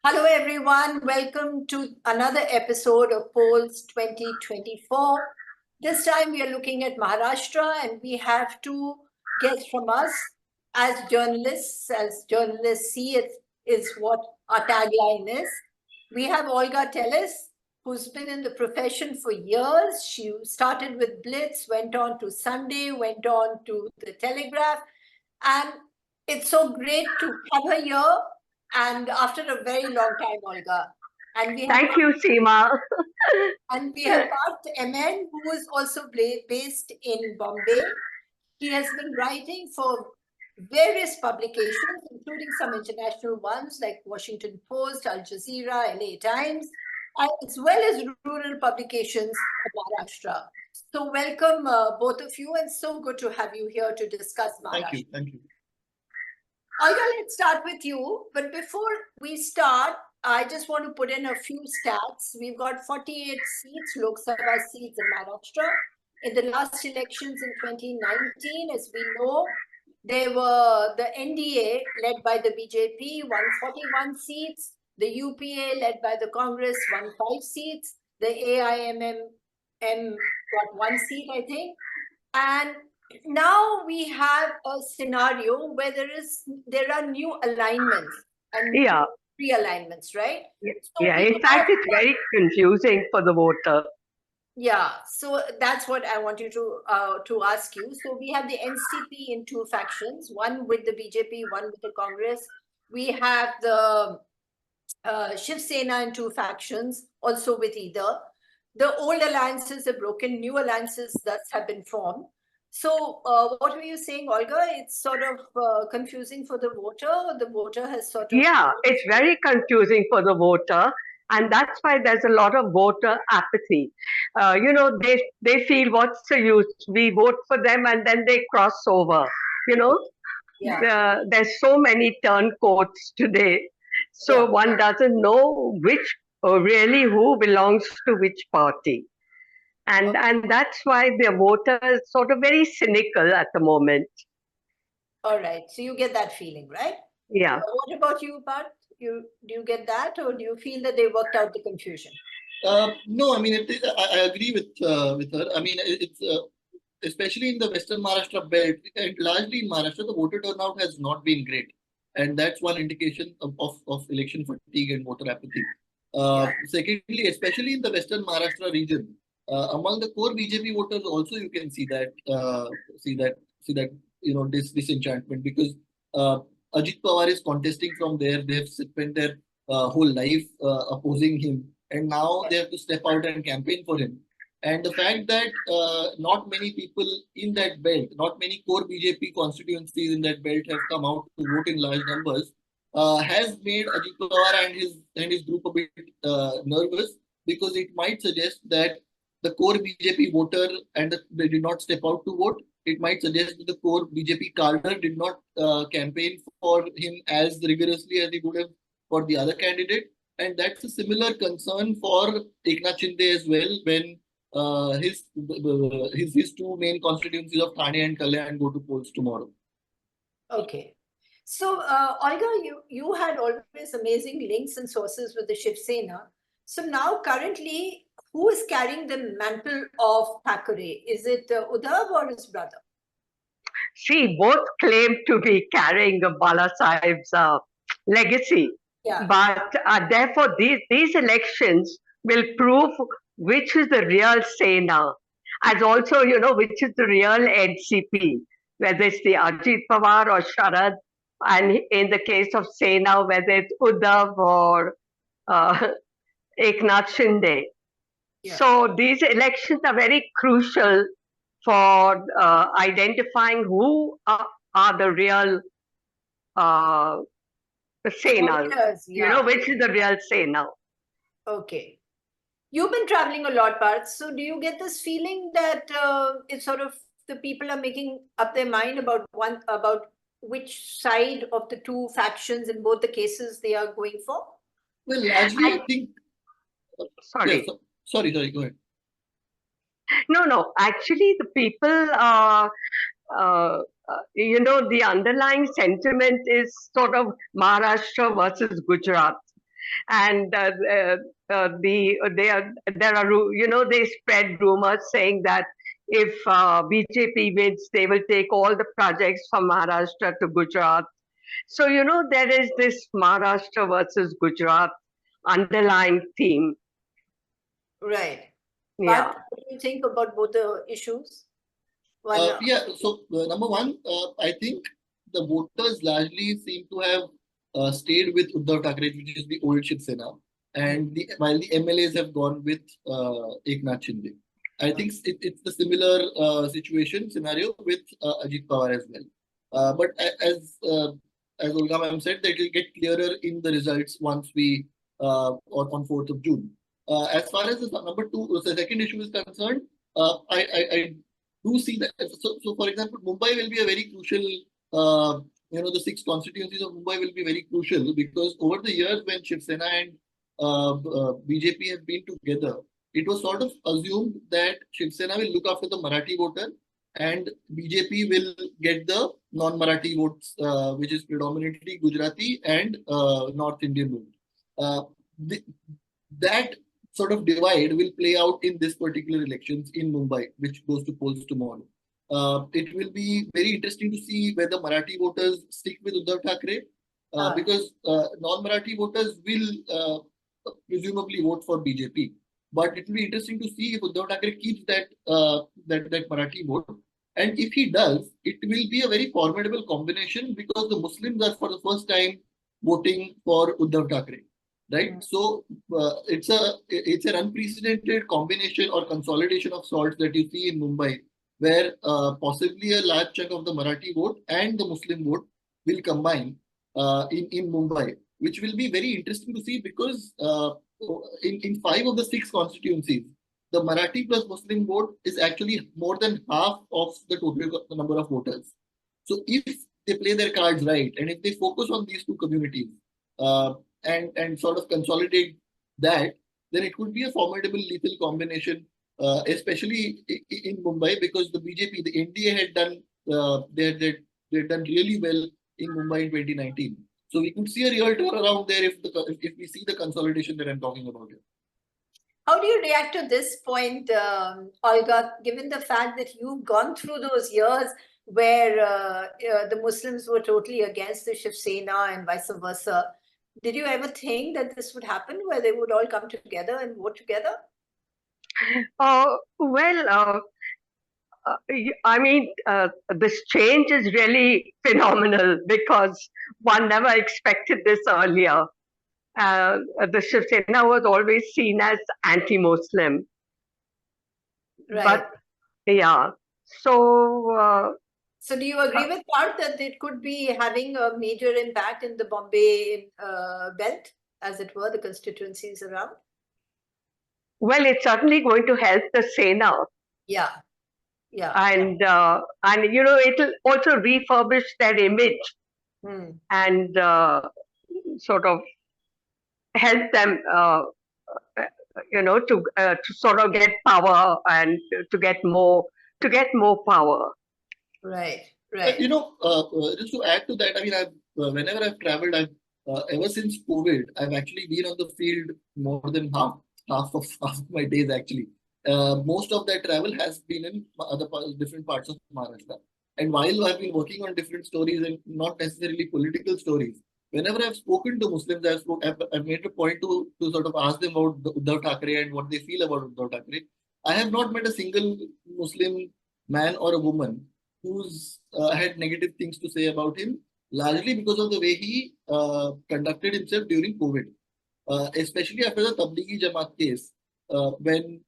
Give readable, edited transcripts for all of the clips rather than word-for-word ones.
Hello, everyone. Welcome to another episode of Polls 2024. This time we are looking at Maharashtra, and we have two guests from us as journalists. As journalists see it, is what our tagline is. We have Olga Tellis, who's been in the profession for years. She started with Blitz, went on to Sunday, went on to the Telegraph, and it's so great to have her here and after a very long time, Olga. And we have Thank you, Seema. Parth MN, who is also based in Bombay. He has been writing for various publications, including some international ones like Washington Post, Al Jazeera, LA Times, as well as rural publications of Maharashtra. So welcome both of you, and so good to have you here to discuss Maharashtra. Thank you. Olga, let's start with you. But before we start, I just want to put in a few stats. We've got 48 seats, Lok Sabha seats in Maharashtra. In the last elections in 2019, as we know, there were the NDA led by the BJP won 41 seats, the UPA led by the Congress won 5 seats, the AIMM got 1 seat, I think, and now we have a scenario where there are new alignments and realignments, right? In fact, it's very confusing for the voter. Yeah, so that's what I wanted to ask you. So we have the NCP in two factions, one with the BJP, one with the Congress. We have the Shiv Sena in two factions, also with either. The old alliances are broken, new alliances thus have been formed. So what were you saying, Olga? It's sort of confusing for the voter. The voter has sort of... Yeah, it's very confusing for the voter. And that's why there's a lot of voter apathy. They feel, what's the use? We vote for them and then they cross over. There's so many turncoats today. So one doesn't know really who belongs to which party. And that's why the voter is sort of very cynical at the moment. All right. So you get that feeling, right? Yeah. What about you, Parth? Do you get that, or do you feel that they worked out the confusion? No, I mean, I agree with her. I mean, it's especially in the Western Maharashtra belt, and largely in Maharashtra, the voter turnout has not been great, and that's one indication of election fatigue and voter apathy. Secondly, especially in the Western Maharashtra region, among the core BJP voters, also you can see that disenchantment, because Ajit Pawar is contesting from there. They've spent their whole life opposing him, and now they have to step out and campaign for him. And the fact that not many people in that belt, not many core BJP constituencies in that belt have come out to vote in large numbers, has made Ajit Pawar and his group a bit nervous, because it might suggest that the core BJP voter they did not step out to vote. It might suggest that the core BJP cadre did not campaign for him as rigorously as he would have for the other candidate. And that's a similar concern for Eknath Shinde as well, when his two main constituencies of Thane and Kalyan go to polls tomorrow. Okay. So, Olga, you had always amazing links and sources with the Shiv Sena. So now, currently, who is carrying the mantle of Thackeray? Is it Uddhav or his brother? See, both claim to be carrying Bala Sahib's legacy. Yeah. But therefore, these elections will prove which is the real Sena, as also, which is the real NCP, whether it's the Ajit Pawar or Sharad, and in the case of Sena, whether it's Uddhav or Eknath Shinde. Yeah. So these elections are very crucial for identifying who are the real Sena, which is the real Sena. Okay. You've been traveling a lot, Parth. So do you get this feeling that it's sort of the people are making up their mind about which side of the two factions in both the cases they are going for? Well, largely, I think... Sorry. Yeah, sorry, go ahead. No. Actually, the people, the underlying sentiment is sort of Maharashtra versus Gujarat. And they spread rumors saying that if BJP wins, they will take all the projects from Maharashtra to Gujarat. So, there is this Maharashtra versus Gujarat underlying theme. Right. Yeah. But what do you think about both the issues? So number one, I think the voters largely seem to have stayed with Uddhav Thackeray, which is the old Shiv Sena, and while the MLAs have gone with Eknath Shinde. I think it's the similar scenario with Ajit Pawar as well. But as Olga ma'am said, that will get clearer in the results once we on 4th of June. As far as the second issue is concerned, I do see that. So for example, Mumbai will be a very crucial, the 6 constituencies of Mumbai will be very crucial because over the years when Shiv Sena and BJP have been together, it was sort of assumed that Shiv Sena will look after the Marathi voter and BJP will get the non-Marathi votes, which is predominantly Gujarati and North Indian vote. That sort of divide will play out in this particular elections in Mumbai, which goes to polls tomorrow. It will be very interesting to see whether Marathi voters stick with Uddhav Thackeray, because non-Marathi voters will presumably vote for BJP. But it will be interesting to see if Uddhav Thackeray keeps that Marathi vote. And if he does, it will be a very formidable combination because the Muslims are for the first time voting for Uddhav Thackeray. Right, so it's an unprecedented combination or consolidation of sorts that you see in Mumbai, where possibly a large chunk of the Marathi vote and the Muslim vote will combine in Mumbai, which will be very interesting to see because in 5 of the 6 constituencies, the Marathi plus Muslim vote is actually more than half of the total number of voters. So if they play their cards right and if they focus on these 2 communities, and sort of consolidate that, then it could be a formidable lethal combination, especially in Mumbai, because the BJP, the NDA had done they'd done really well in Mumbai in 2019. So we could see a real turnaround there if we see the consolidation that I'm talking about here. How do you react to this point, Olga, given the fact that you've gone through those years where the Muslims were totally against the Shiv Sena and vice versa? Did you ever think that this would happen, where they would all come together and vote together? I mean, this change is really phenomenal because one never expected this earlier. The Shiv Sena was always seen as anti-Muslim. Right. But, yeah. So do you agree with Parth that it could be having a major impact in the Bombay belt, as it were, the constituencies around? Well, it's certainly going to help the Sena. Yeah. And it'll also refurbish their image and sort of help them, to sort of get power and to get more power. Right. Just to add to that, I mean, whenever I've traveled, ever since COVID, I've actually been on the field more than half of my days actually. Most of that travel has been in different parts of Maharashtra. And while I've been working on different stories and not necessarily political stories, whenever I've spoken to Muslims, I've made a point to sort of ask them about Uddhav Thackeray and what they feel about Uddhav Thackeray. I have not met a single Muslim man or a woman who's had negative things to say about him, largely because of the way he conducted himself during COVID, especially after the Tablighi Jamaat case. When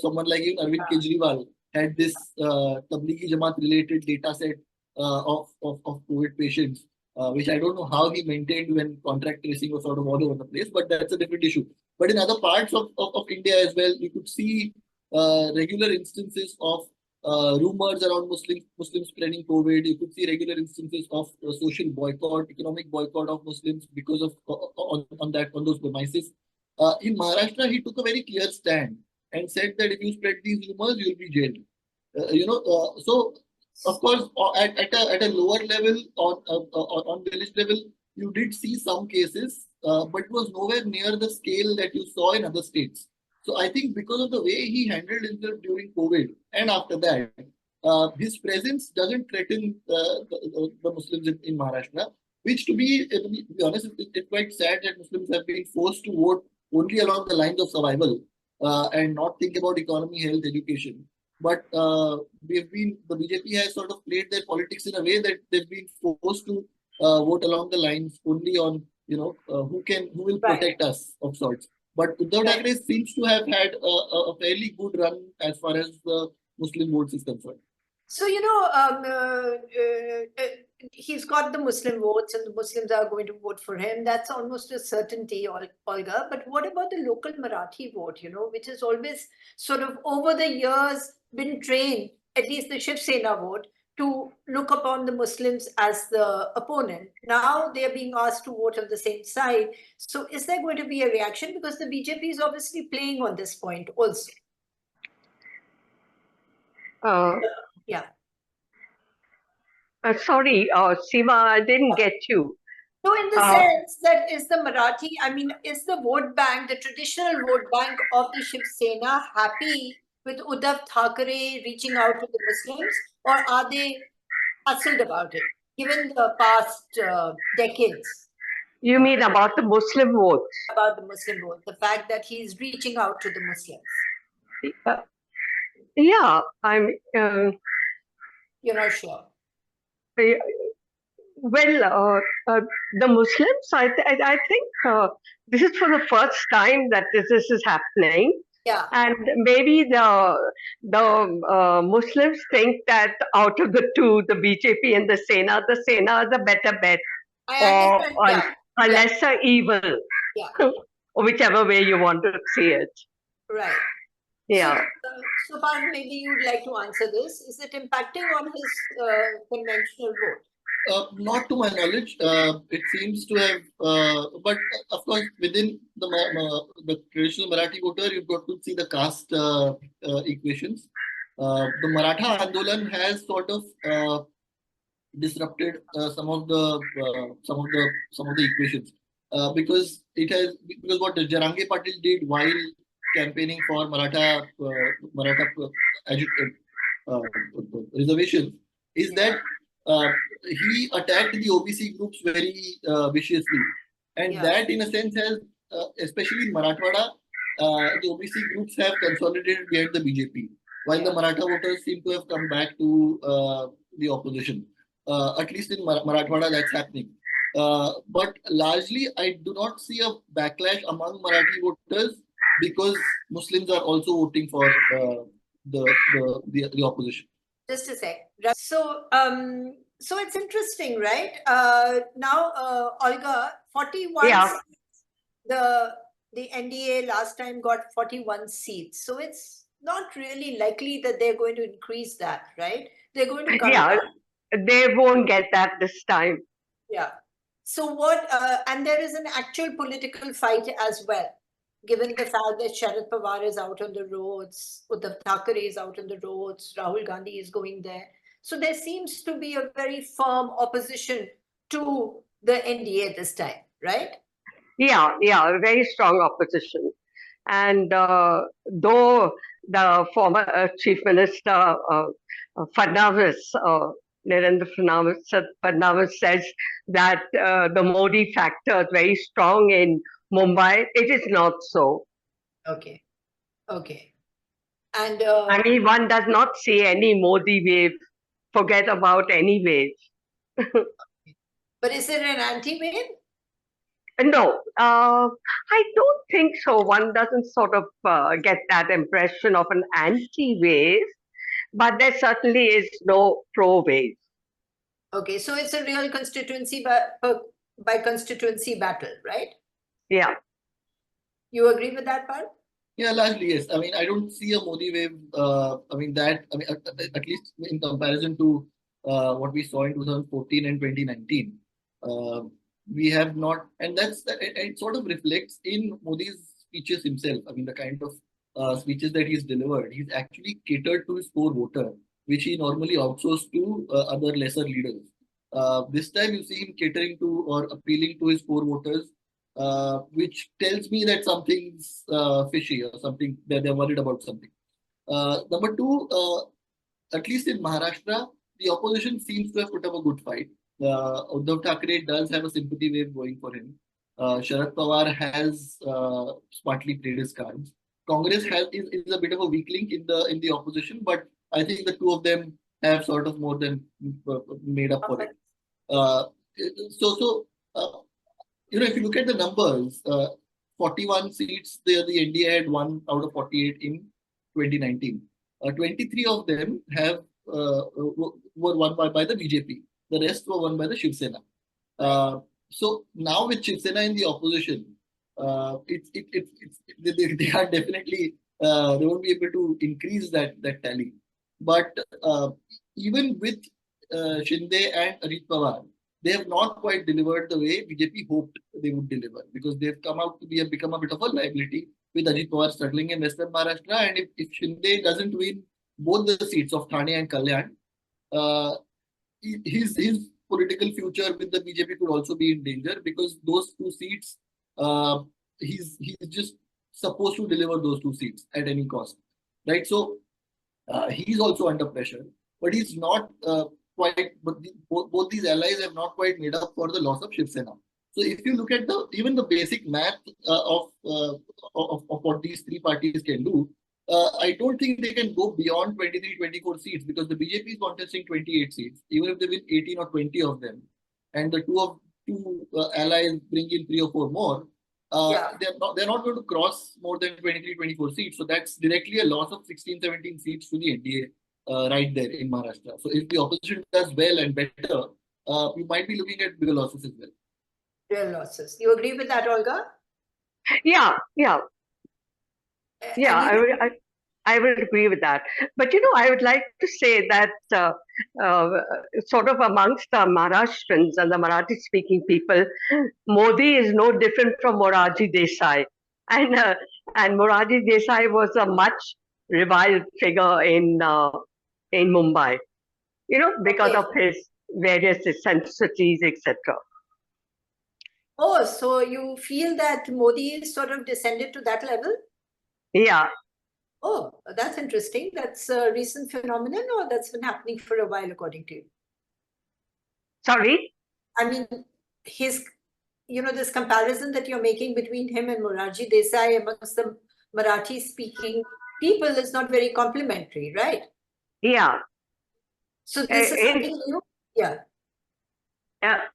someone like Arvind Kejriwal had this Tablighi Jamaat related data set of COVID patients, which I don't know how he maintained when contract tracing was sort of all over the place, but that's a different issue. But in other parts of India as well, you could see regular instances of rumors around Muslims spreading COVID. You could see regular instances of social boycott, economic boycott of Muslims because of on those premises. In Maharashtra, he took a very clear stand and said that if you spread these rumors, you will be jailed. So of course, at a lower level, on village level, you did see some cases but it was nowhere near the scale that you saw in other states. So I think because of the way he handled himself during COVID and after that, his presence doesn't threaten the Muslims in Maharashtra, which to be honest, it's quite sad that Muslims have been forced to vote only along the lines of survival and not think about economy, health, education. But the BJP has sort of played their politics in a way that they've been forced to vote along the lines only on who will protect us of sorts. But Uddhav Thackeray seems to have had a fairly good run as far as the Muslim votes is concerned. So, he's got the Muslim votes and the Muslims are going to vote for him. That's almost a certainty, Olga. But what about the local Marathi vote, which has always sort of over the years been trained, at least the Shiv Sena vote, to look upon the Muslims as the opponent. Now they're being asked to vote on the same side. So is there going to be a reaction? Because the BJP is obviously playing on this point also. Yeah. Sorry, Seema, I didn't get you. So in the sense that is the Marathi, is the vote bank, the traditional vote bank of the Shiv Sena happy with Uddhav Thackeray reaching out to the Muslims, or are they puzzled about it, given the past decades? You mean about the Muslim votes? About the Muslim vote, the fact that he's reaching out to the Muslims. Yeah, You're not sure. Well, the Muslims, I think this is for the first time that this is happening. Yeah. And maybe the Muslims think that out of the two, the BJP and the Sena is a better bet, or a lesser evil, whichever way you want to see it. Right. Yeah. So Parth, maybe you'd like to answer this. Is it impacting on his conventional vote? Not to my knowledge. It seems to have, but of course, within the traditional Marathi voter, you've got to see the caste equations. The Maratha Andolan has sort of disrupted some of the equations because what Jarange Patil did while campaigning for Maratha reservation is that he attacked the OBC groups very viciously, and that in a sense has, especially in Marathwada, the OBC groups have consolidated behind the BJP, while the Maratha voters seem to have come back to the opposition. At least in Marathwada, that's happening. But largely, I do not see a backlash among Marathi voters because Muslims are also voting for the opposition. Just a sec. So, so it's interesting, right? Now, Olga, 41 seats. The NDA last time got 41 seats. So it's not really likely that they're going to increase that, right? They're going to come down. They won't get that this time. Yeah. So what, and there is an actual political fight as well, given the fact that Sharad Pawar is out on the roads, Uddhav Thackeray is out on the roads, Rahul Gandhi is going there. So there seems to be a very firm opposition to the NDA this time, right? Yeah, a very strong opposition. And though the former Chief Minister Fadnavis, Narendra Fadnavis says that the Modi factor is very strong in Mumbai, it is not so. Okay. And I mean, one does not see any Modi wave. Forget about any wave. But is there an anti-wave? No, I don't think so. One doesn't sort of get that impression of an anti-wave, but there certainly is no pro-wave. Okay, so it's a real constituency by constituency battle, right? Yeah. You agree with that, Parth? Yeah, largely yes. I mean, I don't see a Modi wave. At least in comparison to what we saw in 2014 and 2019, we have not, and it sort of reflects in Modi's speeches himself. I mean, the kind of speeches that he's delivered, he's actually catered to his core voter, which he normally outsourced to other lesser leaders. This time you see him catering to or appealing to his core voters which tells me that something's fishy or something that they're worried about something. Number two, at least in Maharashtra, the opposition seems to have put up a good fight. Uddhav Thackeray does have a sympathy wave going for him. Sharad Pawar has smartly played his cards. Congress is a bit of a weak link in the opposition, but I think the two of them have sort of more than made up for it. So if you look at the numbers, 41 seats, the NDA had won out of 48 in 2019. 23 of them have were won by the BJP. The rest were won by the Shiv Sena. So now with Shiv Sena in the opposition, they are definitely they won't be able to increase that tally. But even with Shinde and Ajit Pawar, they have not quite delivered the way BJP hoped they would deliver, because they've come out to become a bit of a liability with Ajit Pawar struggling in Western Maharashtra. And if Shinde doesn't win both the seats of Thane and Kalyan, his political future with the BJP could also be in danger, because those two seats, he's just supposed to deliver those two seats at any cost, right? So he's also under pressure, but he's not quite. But both these allies have not quite made up for the loss of Shiv Sena. So if you look at even the basic math of what these three parties can do, I don't think they can go beyond 23, 24 seats, because the BJP is contesting 28 seats, even if they win 18 or 20 of them, and the two allies bring in 3 or 4 more. They're not going to cross more than 23, 24 seats. So that's directly a loss of 16, 17 seats to the NDA right there in Maharashtra. So if the opposition does well and better, we might be looking at bigger losses as well. Real losses. You agree with that, Olga? Yeah. I would agree with that. But, I would like to say that sort of amongst the Maharashtrians and the Marathi-speaking people, Modi is no different from Morarji Desai. And Morarji Desai was a much reviled figure in Mumbai, because of his various eccentricities, etc. Oh, so you feel that Modi is sort of descended to that level? Yeah. Oh, that's interesting. That's a recent phenomenon, or that's been happening for a while, according to you? Sorry? I mean, this comparison that you're making between him and Morarji Desai amongst the Marathi-speaking people is not very complimentary, right? Yeah. So this is something new? Yeah.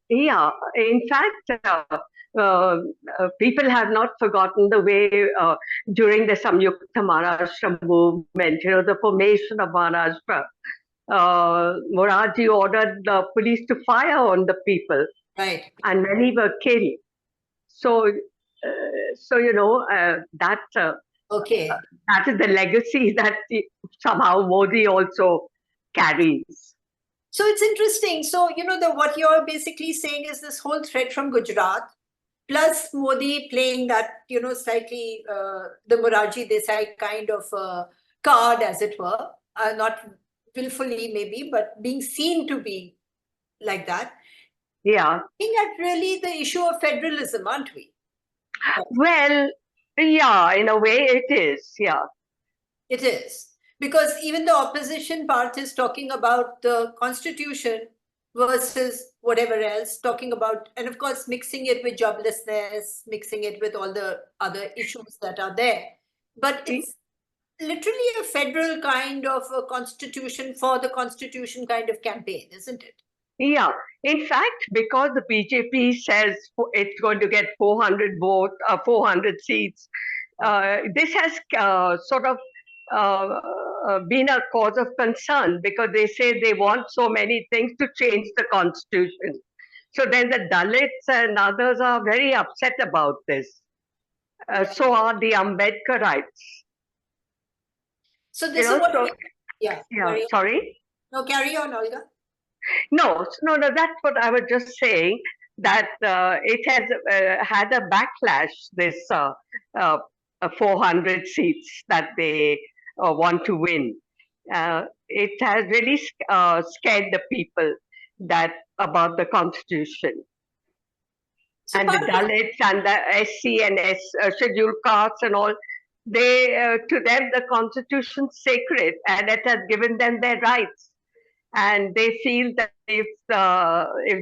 Yeah. In fact, people have not forgotten the way during the Samyukta Maharashtra movement, the formation of Maharashtra, Morarji ordered the police to fire on the people, right? And many were killed. So that that is the legacy that somehow Modi also carries. So it's interesting. So, what you're basically saying is this whole threat from Gujarat, plus Modi playing that, slightly the Morarji Desai kind of card, as it were, not willfully maybe, but being seen to be like that. Yeah. Looking at really the issue of federalism, aren't we? Well, yeah, in a way it is, yeah. It is. Because even the opposition Parth is talking about the constitution versus whatever else, talking about, and of course, mixing it with joblessness, mixing it with all the other issues that are there. But it's literally a federal kind of a constitution for the constitution kind of campaign, isn't it? Yeah. In fact, because the BJP says it's going to get 400 votes, 400 seats, this has sort of been a cause of concern, because they say they want so many things to change the constitution. So then the Dalits and others are very upset about this. So are the Ambedkarites. So this is what... Yeah. Sorry? No, carry on, Olga. No, that's what I was just saying, that it has had a backlash, this 400 seats that they want to win. It has really scared the people about the constitution. So and the Parth, Dalits and the SC and scheduled castes and all, to them the constitution's sacred and it has given them their rights. And they feel that if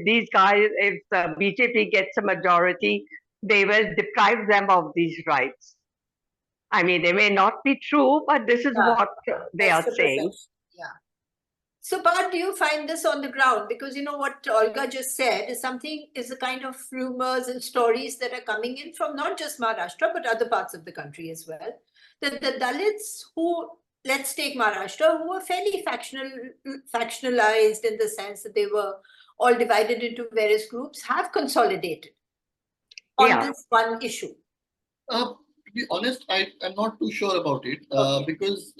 these guys, if the BJP gets a majority, they will deprive them of these rights. I mean, they may not be true, but this is what they are saying. Yeah. So, Parth, do you find this on the ground? Because you know what Olga just said is a kind of rumors and stories that are coming in from not just Maharashtra, but other parts of the country as well. That the Dalits who, let's take Maharashtra, who were fairly factionalized in the sense that they were all divided into various groups, have consolidated on this one issue. To be honest, I'm not too sure about it because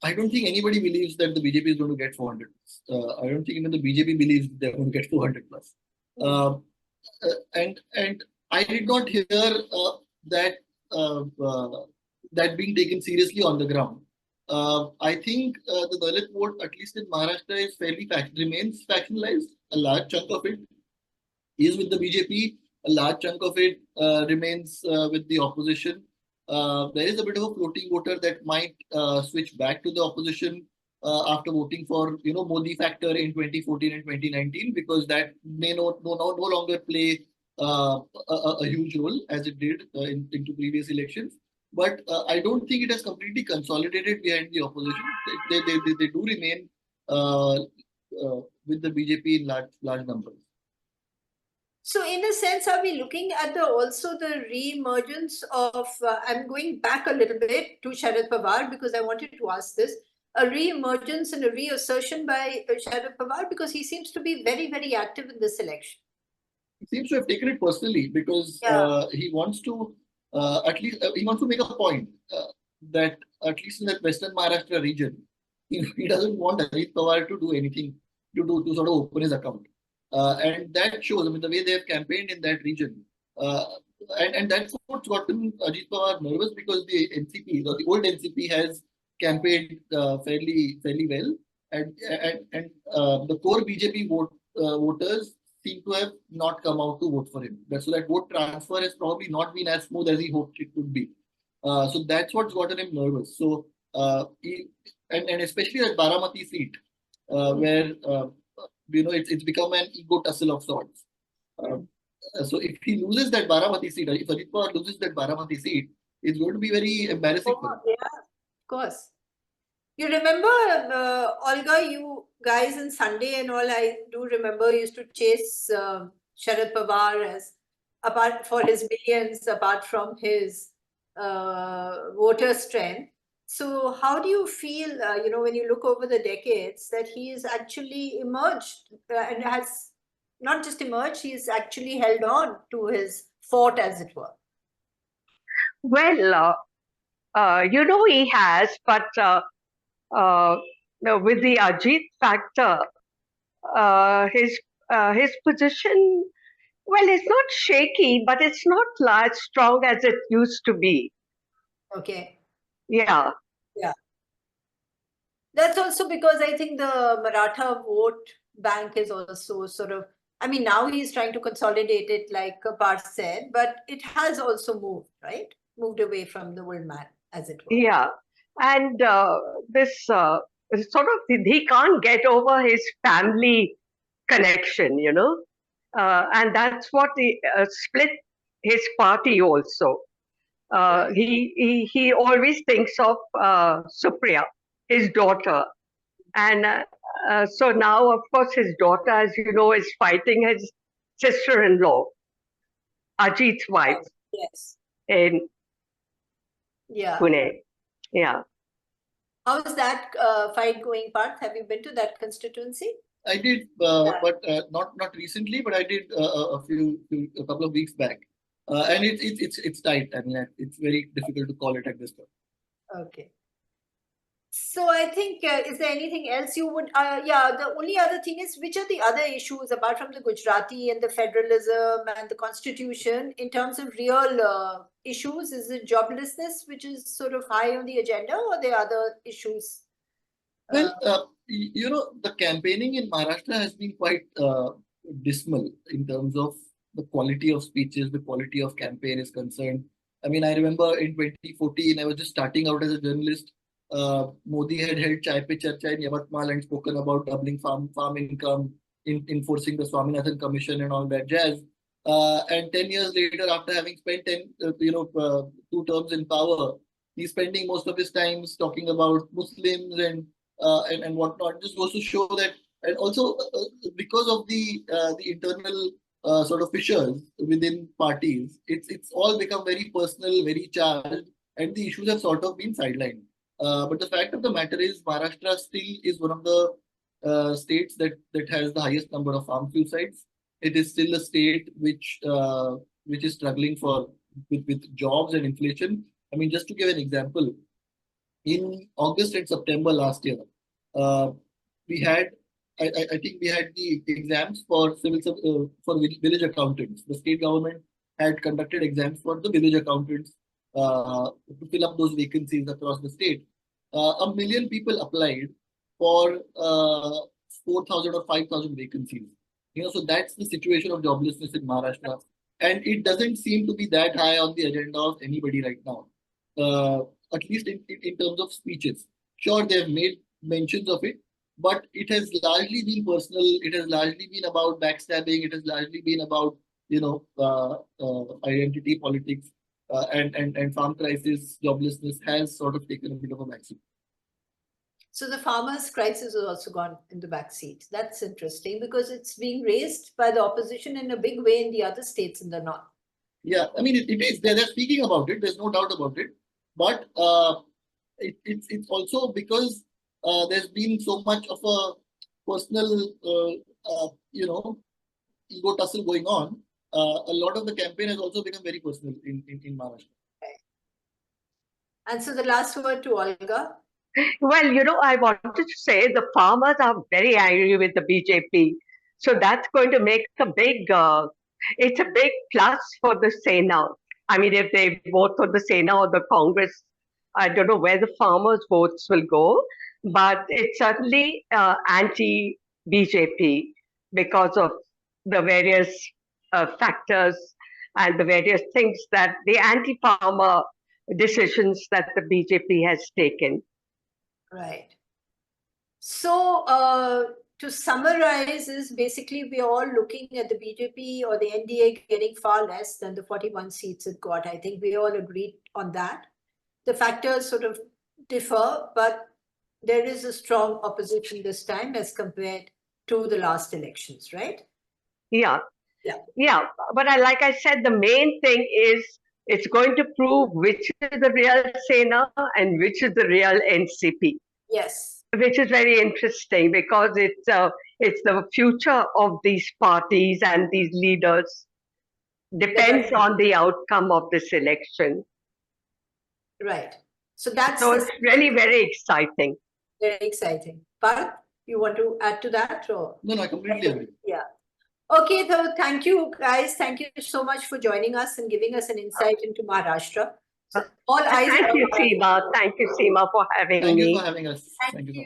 I don't think anybody believes that the BJP is going to get 400 plus. I don't think even the BJP believes they're going to get 400 plus. And I did not hear that that being taken seriously on the ground. I think the Dalit vote, at least in Maharashtra, is remains factionalized. A large chunk of it is with the BJP. A large chunk of it remains with the opposition. There is a bit of a floating voter that might switch back to the opposition after voting for Modi factor in 2014 and 2019 because that may no longer play a huge role as it did into previous elections. But I don't think it has completely consolidated behind the opposition. They do remain with the BJP in large numbers. So in a sense, are we looking at also the re-emergence of, I'm going back a little bit to Sharad Pawar because I wanted to ask this, a re-emergence and a reassertion by Sharad Pawar because he seems to be very, very active in this election. He seems to have taken it personally because he wants to he wants to make a point that at least in that Western Maharashtra region, he doesn't want Ajit Pawar to do anything to sort of open his account. And that shows, I mean, the way they have campaigned in that region. And that's what's gotten Ajit Pawar nervous because the NCP, the old NCP has campaigned fairly well. And the core BJP voters seem to have not come out to vote for him. So that vote transfer has probably not been as smooth as he hoped it would be. So that's what's gotten him nervous. So, and especially that Baramati seat, where it's become an ego tussle of sorts. So if he loses that Baramati seat, if Ajit Pawar loses that Baramati seat, it's going to be very embarrassing for him. Yeah, of course. You remember, Olga, you guys on Sunday and all, I do remember used to chase Sharad Pawar apart for his millions, apart from his voter strength. So how do you feel, when you look over the decades that he has actually emerged and has not just emerged, he's actually held on to his fort, as it were? Well, he has, but with the Ajit factor, his position, well, it's not shaky, but it's not as strong as it used to be. Okay. Yeah. Yeah. That's also because I think the Maratha vote bank is also sort of, I mean, now he's trying to consolidate it, like Parth said, but it has also moved, right? Moved away from the old man, as it were. Yeah. And this sort of, he can't get over his family connection, and that's what split his party also. He always thinks of Supriya, his daughter. And so now, of course, his daughter, as you know, is fighting his sister-in-law, Ajit's wife, in Pune. Yeah. How's that fight going, Parth? Have you been to that constituency? I did, but not recently, but I did a couple of weeks back. And it's tight. I mean, it's very difficult to call it at this point. Okay. So I think, is there anything else you would, the only other thing is, which are the other issues apart from the Gujarati and the federalism and the constitution in terms of real issues? Is it joblessness, which is sort of high on the agenda, or are there other issues? Well, the campaigning in Maharashtra has been quite dismal in terms of the quality of speeches, the quality of campaign is concerned. I mean, I remember in 2014, I was just starting out as a journalist. Modi had held Chai Pe Charcha in Yavatmal and spoken about doubling farm income, enforcing the Swaminathan Commission and all that jazz. And 10 years later, after having spent 2 terms in power, he's spending most of his time talking about Muslims and whatnot. Just goes to show that, and also because of the internal sort of fissures within parties, it's all become very personal, very charged, and the issues have sort of been sidelined. But the fact of the matter is, Maharashtra still is one of the states that has the highest number of farm suicides. It is still a state which is struggling with jobs and inflation. I mean, just to give an example, in August and September last year, we had, I think we had the exams for for village accountants. The state government had conducted exams for the village accountants to fill up those vacancies across the state. 1 million people applied for 4,000 or 5,000 vacancies. So that's the situation of joblessness in Maharashtra, and it doesn't seem to be that high on the agenda of anybody right now. At least in terms of speeches. Sure, they have made mentions of it, but it has largely been personal. It has largely been about backstabbing. It has largely been about, identity politics, and farm crisis, joblessness has sort of taken a bit of a backseat. So the farmers' crisis has also gone in the backseat. That's interesting because it's being raised by the opposition in a big way in the other states in the north. Yeah, I mean, it is. They're speaking about it. There's no doubt about it. But it's also because there's been so much of a personal, ego tussle going on. A lot of the campaign has also become very personal in Maharashtra. And so the last word to Olga. Well, I wanted to say the farmers are very angry with the BJP. So that's going to make it's a big plus for the Sena. I mean, if they vote for the Sena or the Congress, I don't know where the farmers' votes will go, but it's certainly anti-BJP because of the various factors and the various things that the anti-farmer decisions that the BJP has taken. Right. So to summarize is basically we are all looking at the BJP or the NDA getting far less than the 41 seats it got. I think we all agreed on that. The factors sort of differ, but there is a strong opposition this time as compared to the last elections, right? Yeah. But like I said, the main thing is it's going to prove which is the real Sena and which is the real NCP. Yes. Which is very interesting because it's the future of these parties and these leaders depends on the outcome of this election. Right. So it's really very exciting. Very exciting. Parth, you want to add to that? Or? No, I completely agree. Yeah. Okay, so thank you guys. Thank you so much for joining us and giving us an insight into Maharashtra. So all eyes Thank you, Seema. Thank you, Seema, for having me. Thank you for having us. Thank you.